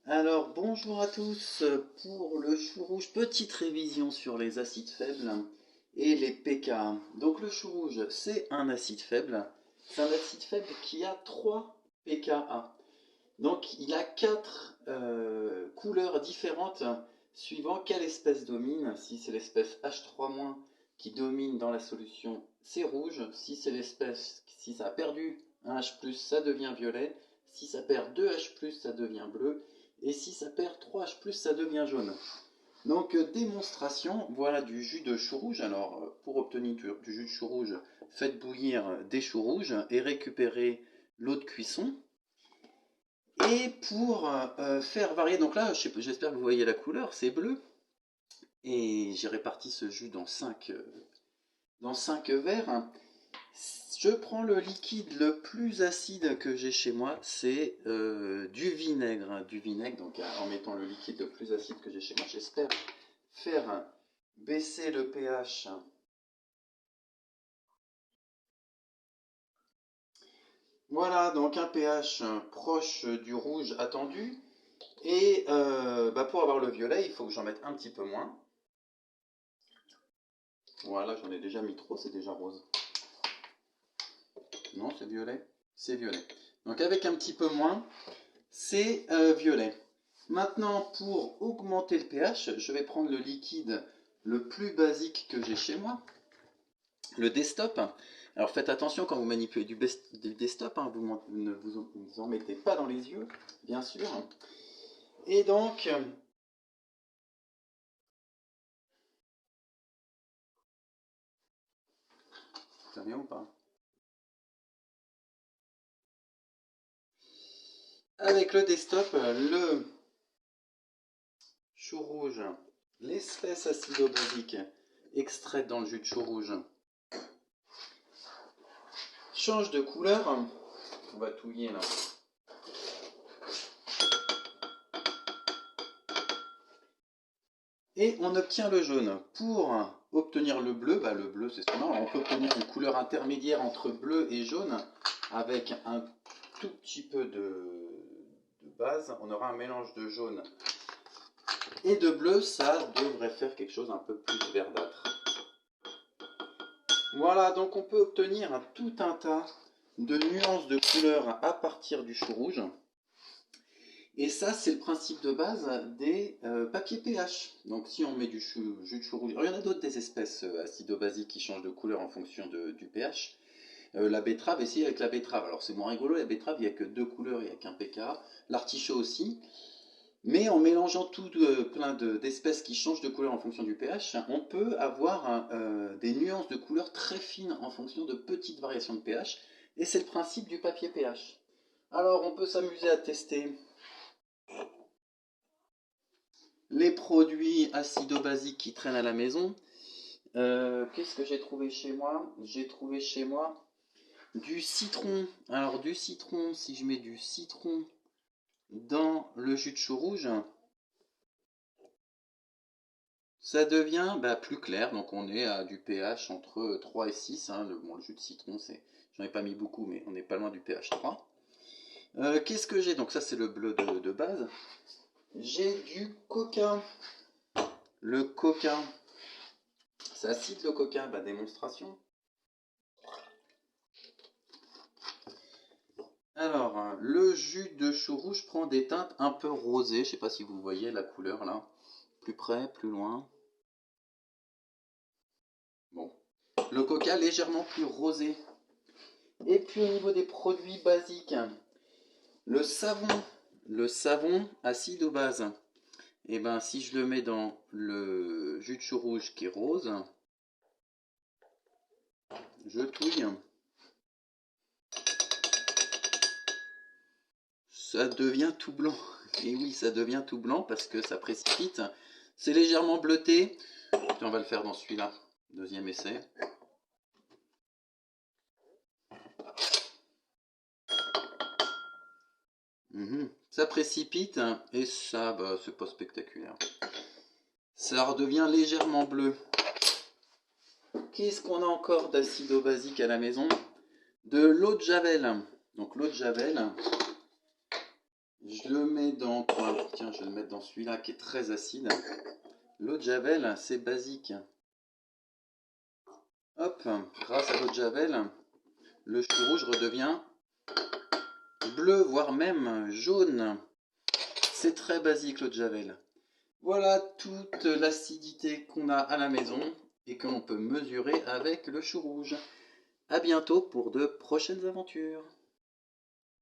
Alors bonjour à tous pour le chou rouge, petite révision sur les acides faibles et les pK. Donc le chou rouge c'est un acide faible, c'est un acide faible qui a 3 pKa. Donc il a 4 couleurs différentes suivant quelle espèce domine. Si c'est l'espèce H3- qui domine dans la solution, c'est rouge. Si ça a perdu un H+, ça devient violet. Si ça perd 2 H+, ça devient bleu. Et si ça perd 3 H+, ça devient jaune. Donc démonstration, voilà du jus de chou rouge. Alors pour obtenir du jus de chou rouge, faites bouillir des choux rouges et récupérez l'eau de cuisson. Et pour faire varier, donc là j'espère que vous voyez la couleur, c'est bleu. Et j'ai réparti ce jus dans 5 verres. Je prends le liquide le plus acide que j'ai chez moi, c'est du vinaigre. Du vinaigre, donc en mettant le liquide le plus acide que j'ai chez moi, j'espère faire baisser le pH. Voilà, donc un pH proche du rouge attendu. Et pour avoir le violet, il faut que j'en mette un petit peu moins. Voilà, j'en ai déjà mis trop, c'est déjà rose. Non, c'est violet. C'est violet. Donc avec un petit peu moins, c'est violet. Maintenant, pour augmenter le pH, je vais prendre le liquide le plus basique que j'ai chez moi, le Destop. Alors faites attention quand vous manipulez du Destop, hein, vous ne vous en mettez pas dans les yeux, bien sûr. Et donc, ça vient ou pas? Avec le Destop, le chou rouge, l'espèce acido-basique extraite dans le jus de chou rouge change de couleur. On va touiller là. Et on obtient le jaune. Pour obtenir le bleu c'est ce qu'on a. On peut obtenir une couleur intermédiaire entre bleu et jaune avec un tout petit peu de base. On aura un mélange de jaune et de bleu, ça devrait faire quelque chose un peu plus verdâtre. Voilà, donc on peut obtenir tout un tas de nuances de couleurs à partir du chou rouge. Et ça, c'est le principe de base des papiers pH. Donc si on met du jus de chou rouge, alors, il y en a d'autres des espèces acido-basiques qui changent de couleur en fonction du pH. La betterave, essayez avec la betterave. Alors c'est moins rigolo, la betterave, il n'y a que 2 couleurs, il n'y a qu'un pKa. L'artichaut aussi. Mais en mélangeant tout plein d'espèces qui changent de couleur en fonction du pH, on peut avoir des nuances de couleurs très fines en fonction de petites variations de pH. Et c'est le principe du papier pH. Alors on peut s'amuser à tester les produits acido-basiques qui traînent à la maison. Qu'est-ce que j'ai trouvé chez moi? J'ai trouvé chez moi du citron. Alors du citron, si je mets du citron dans le jus de chou rouge, ça devient plus clair. Donc on est à du pH entre 3 et 6. Hein. Le jus de citron, j'en ai pas mis beaucoup, mais on n'est pas loin du pH 3. Qu'est-ce que j'ai? Donc ça c'est le bleu de base. J'ai du coca. Le coca, c'est acide le coca, démonstration. Alors, le jus de chou rouge prend des teintes un peu rosées. Je ne sais pas si vous voyez la couleur là. Plus près, plus loin. Bon. Le coca légèrement plus rosé. Et puis au niveau des produits basiques, le savon acide ou base. Et si je le mets dans le jus de chou rouge qui est rose, je touille. Ça devient tout blanc. Et oui, ça devient tout blanc parce que ça précipite. C'est légèrement bleuté. On va le faire dans celui-là. Deuxième essai. Ça précipite et ça, c'est pas spectaculaire. Ça redevient légèrement bleu. Qu'est-ce qu'on a encore d'acido-basique à la maison? De l'eau de javel. Donc l'eau de javel, Je le mets dans quoi? Tiens, je vais le mettre dans celui-là qui est très acide. L'eau de Javel, c'est basique. Hop, grâce à l'eau de Javel, le chou rouge redevient bleu, voire même jaune. C'est très basique l'eau de Javel. Voilà toute l'acidité qu'on a à la maison et que l'on peut mesurer avec le chou rouge. A bientôt pour de prochaines aventures.